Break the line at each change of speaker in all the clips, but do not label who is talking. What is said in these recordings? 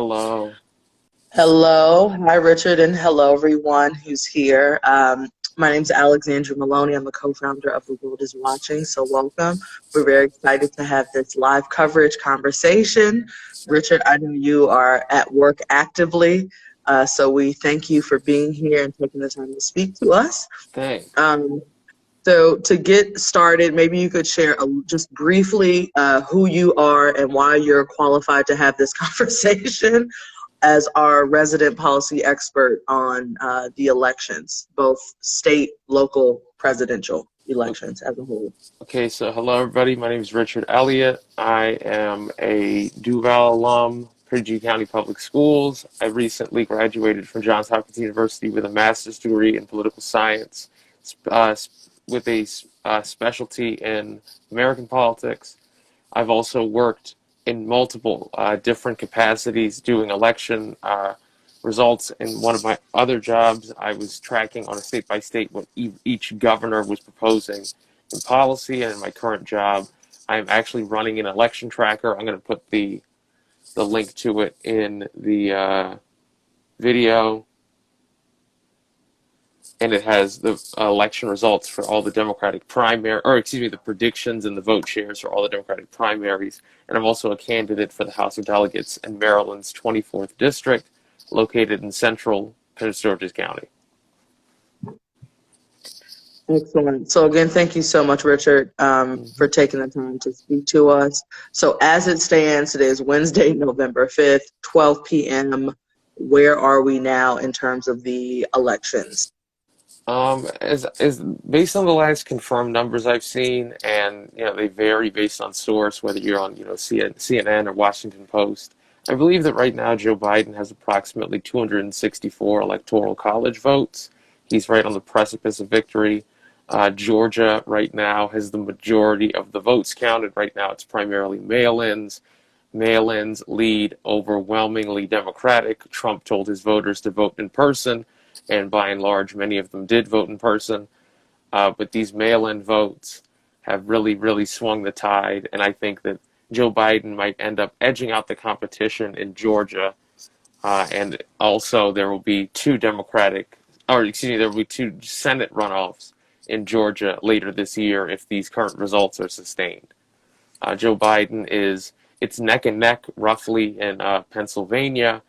Hello.
Hello. Hi, Richard, and hello, everyone who's here. My name's Alexandra Maloney. I'm the co-founder of The World is Watching, so welcome. We're very excited to have this live coverage conversation. Richard, I know you are at work actively, so we thank you for being here and taking the time to speak to us.
Thanks.
Um, so to get started, maybe you could share just briefly who you are and why you're qualified to have this conversation as our resident policy expert on the elections, both state, local, presidential elections as a whole.
Okay, so hello everybody. My name is Richard Elliot. I am a Duval alum, Purdue County Public Schools. I recently graduated from Johns Hopkins University with a master's degree in political science, with a specialty in American politics. I've also worked in multiple different capacities doing election results. In one of my other jobs, I was tracking on a state by state what each governor was proposing in policy. And in my current job, I'm actually running an election tracker. I'm going to put the link to it in the video, and it has the election results for all the Democratic primary, or excuse me, the predictions and the vote shares for all the Democratic primaries. And I'm also a candidate for the House of Delegates in Maryland's 24th district, located in central Prince George's County.
Excellent. So again, thank you so much, Richard, for taking the time to speak to us. So as it stands, today is Wednesday, November 5th, 12 p.m. Where are we now in terms of the elections?
As based on the last confirmed numbers I've seen, and they vary based on source, whether you're on CNN or Washington Post. I believe that right now Joe Biden has approximately 264 electoral college votes. He's right on the precipice of victory. Georgia right now has the majority of the votes counted. Right now it's primarily mail-ins. Mail-ins lead overwhelmingly Democratic. Trump told his voters to vote in person, and by and large, many of them did vote in person. But these mail-in votes have really, really swung the tide, and I think that Joe Biden might end up edging out the competition in Georgia, and also there will be there will be two Senate runoffs in Georgia later this year if these current results are sustained. Joe Biden it's neck and neck roughly in Pennsylvania.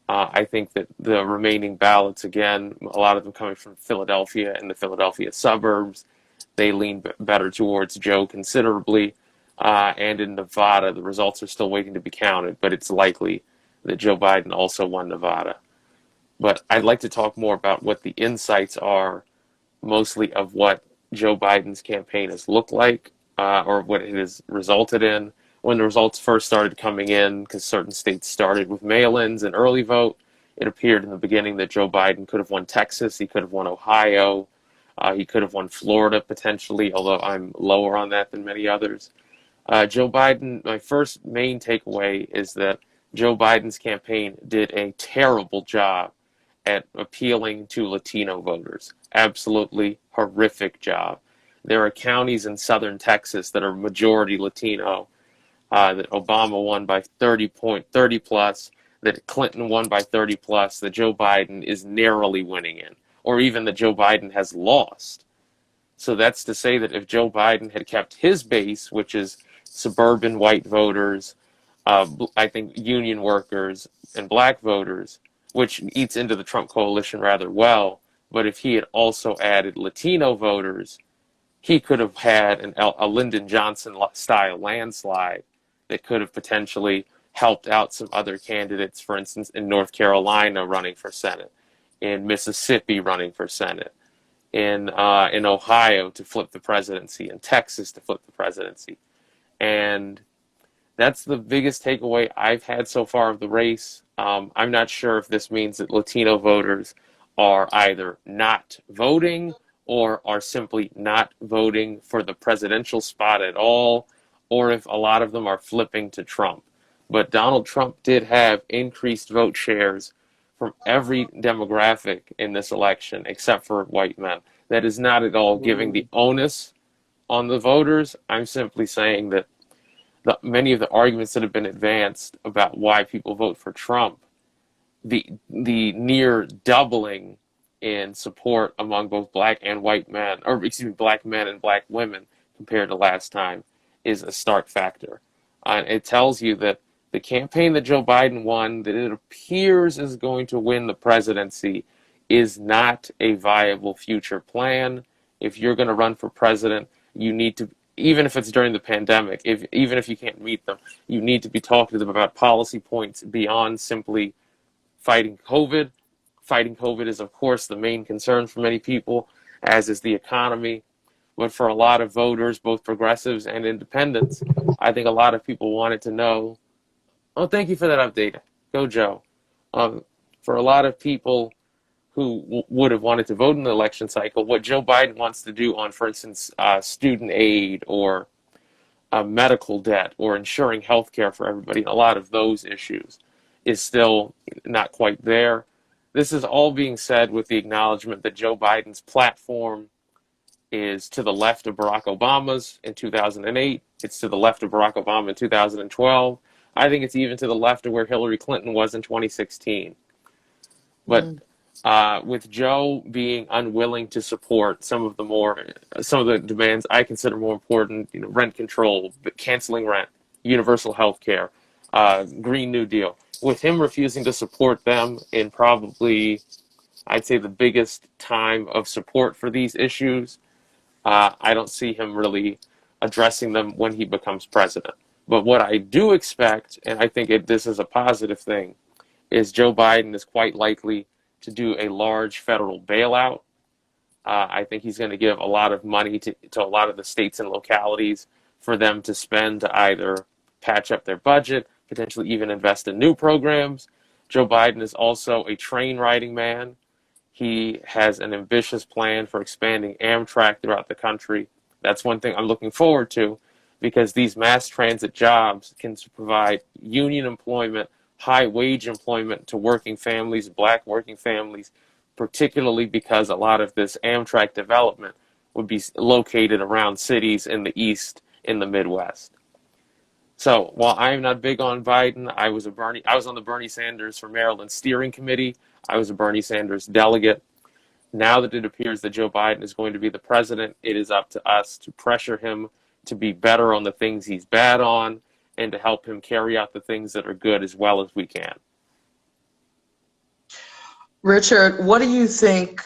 I think that the remaining ballots, again, a lot of them coming from Philadelphia and the Philadelphia suburbs, they lean better towards Joe considerably. And in Nevada, the results are still waiting to be counted, but it's likely that Joe Biden also won Nevada. But I'd like to talk more about what the insights are, mostly of what Joe Biden's campaign has looked like, or what it has resulted in. When the results first started coming in, because certain states started with mail-ins and early vote, it appeared in the beginning that Joe Biden could have won Texas, he could have won Ohio, he could have won Florida potentially, although I'm lower on that than many others. Joe Biden, my first main takeaway is that Joe Biden's campaign did a terrible job at appealing to Latino voters. Absolutely horrific job. There are counties in southern Texas that are majority Latino, that Obama won by 30 plus, that Clinton won by 30 plus, that Joe Biden is narrowly winning in, or even that Joe Biden has lost. So that's to say that if Joe Biden had kept his base, which is suburban white voters, I think union workers and black voters, which eats into the Trump coalition rather well, but if he had also added Latino voters, he could have had a Lyndon Johnson style landslide that could have potentially helped out some other candidates, for instance, in North Carolina running for Senate, in Mississippi running for Senate, in Ohio to flip the presidency, in Texas to flip the presidency. And that's the biggest takeaway I've had so far of the race. I'm not sure if this means that Latino voters are either not voting or are simply not voting for the presidential spot at all, or if a lot of them are flipping to Trump. But Donald Trump did have increased vote shares from every demographic in this election except for white men. That is not at all giving the onus on the voters. I'm simply saying that many of the arguments that have been advanced about why people vote for Trump, the near doubling in support among both black and white men, or excuse me, black men and black women compared to last time, is a stark factor. It tells you that the campaign that Joe Biden won, that it appears is going to win the presidency, is not a viable future plan. If you're going to run for president, you need to, even if it's during the pandemic, even if you can't meet them, you need to be talking to them about policy points beyond simply fighting COVID. Fighting COVID is, of course, the main concern for many people, as is the economy. But for a lot of voters, both progressives and independents, I think a lot of people wanted to know. Oh, thank you for that update. Go, Joe. Um, for a lot of people who would have wanted to vote in the election cycle, what Joe Biden wants to do on, for instance, student aid or medical debt or ensuring health care for everybody, and a lot of those issues is still not quite there. This is all being said with the acknowledgement that Joe Biden's platform is to the left of Barack Obama's in 2008. It's to the left of Barack Obama in 2012. I think it's even to the left of where Hillary Clinton was in 2016. But
Mm.
with Joe being unwilling to support some of the demands I consider more important, rent control, canceling rent, universal health care, Green New Deal, with him refusing to support them in probably, I'd say, the biggest time of support for these issues, I don't see him really addressing them when he becomes president. But what I do expect, and I think this is a positive thing, is Joe Biden is quite likely to do a large federal bailout. I think he's going to give a lot of money to a lot of the states and localities for them to spend to either patch up their budget, potentially even invest in new programs. Joe Biden is also a train riding man. He has an ambitious plan for expanding Amtrak throughout the country. That's one thing I'm looking forward to, because these mass transit jobs can provide union employment, high wage employment to working families, black working families, particularly because a lot of this Amtrak development would be located around cities in the East, in the Midwest. So while I am not big on Biden, I was on the Bernie Sanders for Maryland steering committee. I was a Bernie Sanders delegate. Now that it appears that Joe Biden is going to be the president, it is up to us to pressure him to be better on the things he's bad on and to help him carry out the things that are good as well as we can.
Richard, what do you think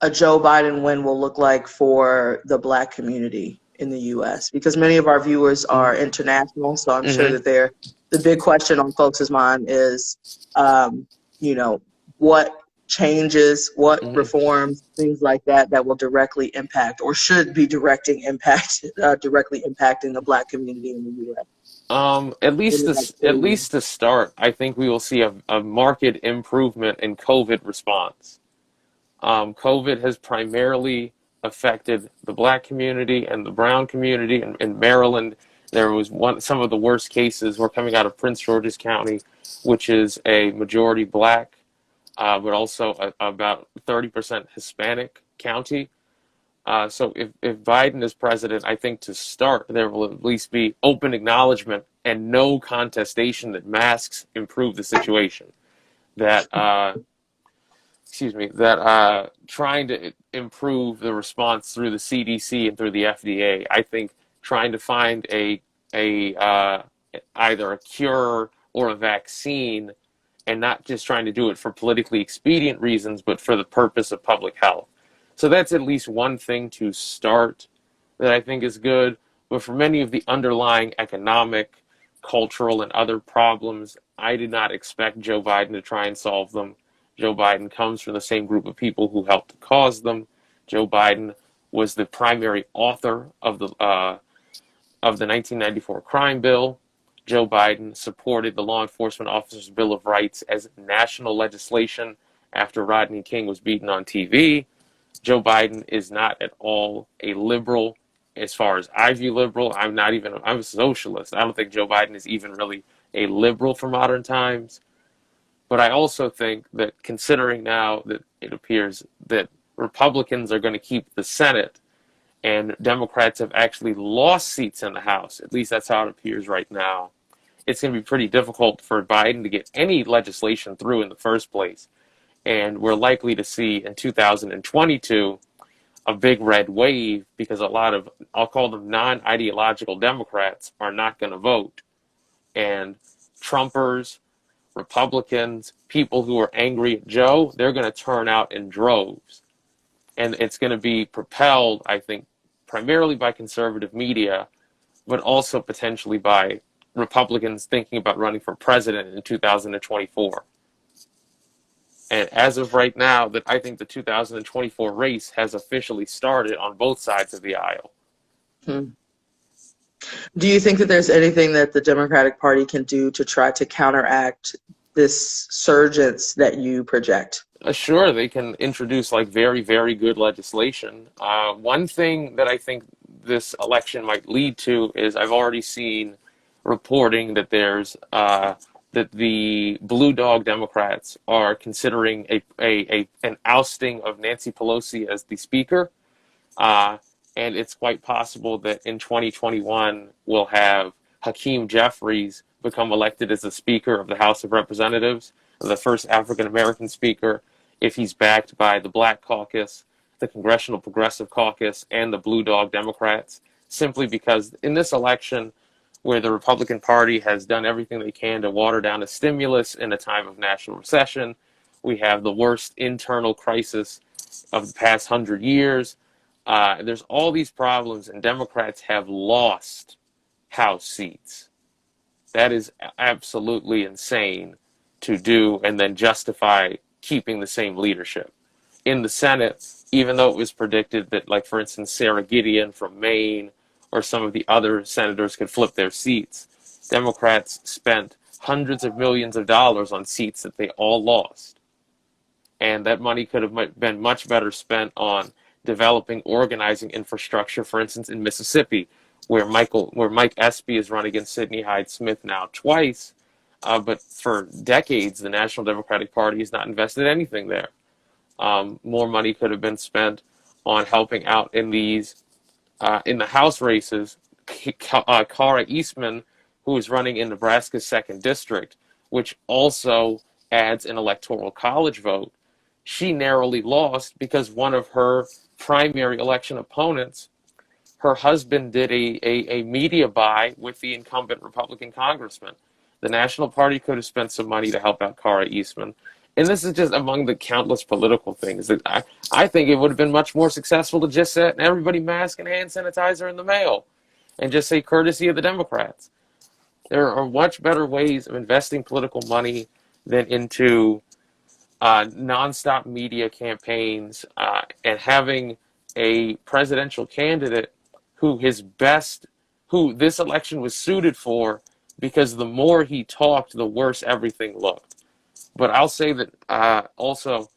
a Joe Biden win will look like for the Black community in the U.S.? Because many of our viewers are international, so I'm sure
Mm-hmm.
that the big question on folks' mind is, what changes, what
Mm-hmm.
reforms, things like that, that will directly impact or should be directly impacting the Black community in the U.S.
At
in
least
the next
this,
4
at
years.
least to start, I think we will see a marked improvement in COVID response. COVID has primarily affected the black community and the brown community. In Maryland, there was some of the worst cases were coming out of Prince George's County, which is a majority black, but also about 30% Hispanic county. So if Biden is president, I think to start, there will at least be open acknowledgement and no contestation that masks improve the situation. That trying to improve the response through the CDC and through the FDA. I think trying to find a either a cure or a vaccine, and not just trying to do it for politically expedient reasons, but for the purpose of public health. So that's at least one thing to start that I think is good. But for many of the underlying economic, cultural, and other problems, I did not expect Joe Biden to try and solve them. Joe Biden comes from the same group of people who helped cause them. Joe Biden was the primary author of the 1994 crime bill. Joe Biden supported the Law Enforcement Officers' Bill of Rights as national legislation after Rodney King was beaten on TV. Joe Biden is not at all a liberal as far as I view liberal. I'm a socialist. I don't think Joe Biden is even really a liberal for modern times. But I also think that, considering now that it appears that Republicans are going to keep the Senate, and Democrats have actually lost seats in the House. At least that's how it appears right now. It's going to be pretty difficult for Biden to get any legislation through in the first place. And we're likely to see in 2022 a big red wave because a lot of, I'll call them non-ideological Democrats, are not going to vote. And Trumpers, Republicans, people who are angry at Joe, they're going to turn out in droves. And it's going to be propelled, I think, primarily by conservative media, but also potentially by Republicans thinking about running for president in 2024. And as of right now, that I think the 2024 race has officially started on both sides of the aisle.
Hmm. Do you think that there's anything that the Democratic Party can do to try to counteract this surgence that you project?
Sure, they can introduce like very, very good legislation. One thing that I think this election might lead to is I've already seen reporting that there's that the Blue Dog Democrats are considering an ousting of Nancy Pelosi as the speaker. Uh, and it's quite possible that in 2021 we'll have Hakeem Jeffries become elected as the Speaker of the House of Representatives, the first African American speaker, if he's backed by the Black Caucus, the Congressional Progressive Caucus, and the Blue Dog Democrats, simply because in this election, where the Republican Party has done everything they can to water down a stimulus in a time of national recession, we have the worst internal crisis of the past 100 years. There's all these problems, and Democrats have lost House seats. That is absolutely insane to do and then justify keeping the same leadership. In the Senate, even though it was predicted that, like, for instance, Sarah Gideon from Maine or some of the other senators could flip their seats, Democrats spent hundreds of millions of dollars on seats that they all lost. And that money could have been much better spent on developing organizing infrastructure, for instance, in Mississippi, where Mike Espy is run against Sidney Hyde Smith now twice, but for decades the National Democratic Party has not invested anything there. More money could have been spent on helping out in the House races. Kara Eastman, who is running in Nebraska's 2nd District, which also adds an electoral college vote, she narrowly lost because one of her primary election opponents, her husband, did a media buy with the incumbent Republican congressman. The National Party could have spent some money to help out Kara Eastman. And this is just among the countless political things that I think it would have been much more successful to just send everybody mask and hand sanitizer in the mail and just say courtesy of the Democrats. There are much better ways of investing political money than into nonstop media campaigns and having a presidential candidate who who this election was suited for, because the more he talked, the worse everything looked. But I'll say that also,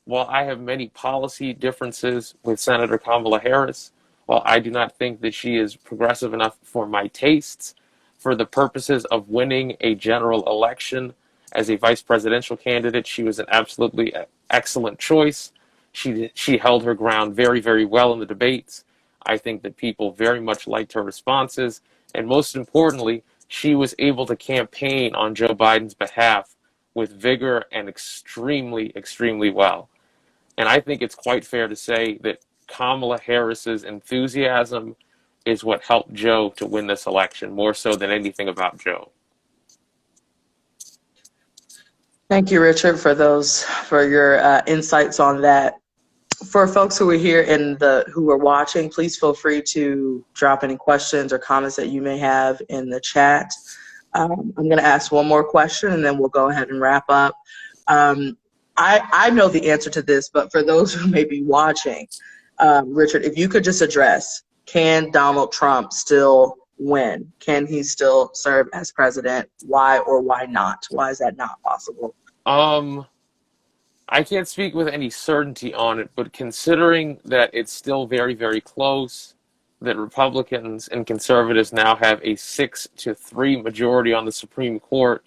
while I have many policy differences with Senator Kamala Harris, while I do not think that she is progressive enough for my tastes, for the purposes of winning a general election as a vice presidential candidate, she was an absolutely excellent choice. She held her ground very, very well in the debates. I think that people very much liked her responses. And most importantly, she was able to campaign on Joe Biden's behalf with vigor and extremely, extremely well. And I think it's quite fair to say that Kamala Harris's enthusiasm is what helped Joe to win this election, more so than anything about Joe.
Thank you, Richard, for your insights on that. For folks who are here and who are watching, please feel free to drop any questions or comments that you may have in the chat. I'm going to ask one more question, and then we'll go ahead and wrap up. I know the answer to this, but for those who may be watching, Richard, if you could just address, can Donald Trump still win? Can he still serve as president? Why or why not? Why is that not possible?
I can't speak with any certainty on it, but considering that it's still very, very close, that Republicans and conservatives now have a 6-3 majority on the Supreme Court,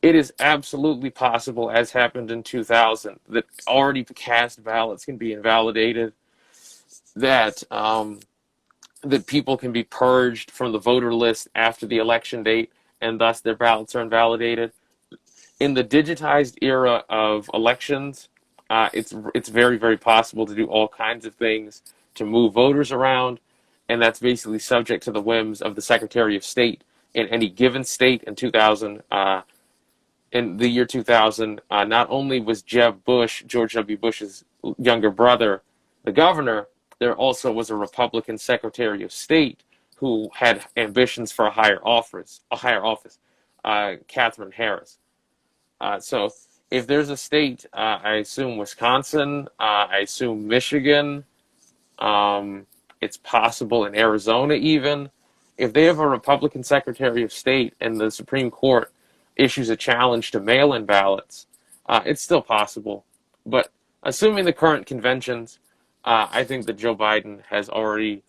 it is absolutely possible, as happened in 2000, that already cast ballots can be invalidated, that that people can be purged from the voter list after the election date, and thus their ballots are invalidated. In the digitized era of elections, it's very very possible to do all kinds of things to move voters around, and that's basically subject to the whims of the Secretary of State in any given state. In 2000, in the year 2000, not only was Jeb Bush, George W. Bush's younger brother, the governor, there also was a Republican Secretary of State who had ambitions for a higher office, Catherine Harris. So if there's a state, I assume Wisconsin, I assume Michigan, um, it's possible in Arizona even. If they have a Republican Secretary of State and the Supreme Court issues a challenge to mail-in ballots, it's still possible. But assuming the current conventions, I think that Joe Biden has already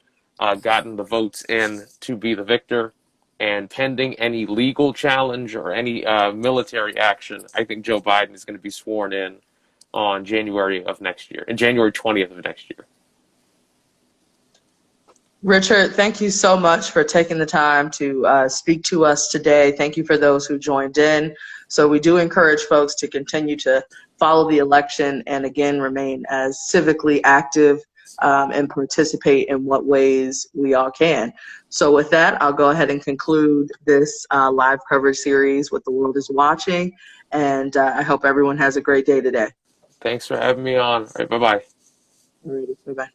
gotten the votes in to be the victor. And pending any legal challenge or any military action, I think Joe Biden is going to be sworn in on January of next year, in January 20th of next year.
Richard, thank you so much for taking the time to speak to us today. Thank you for those who joined in. So we do encourage folks to continue to follow the election and, again, remain as civically active and participate in what ways we all can. So with that, I'll go ahead and conclude this live coverage series, What the World is Watching, and I hope everyone has a great day today.
Thanks for having me on. All right, bye-bye.
All right, bye-bye.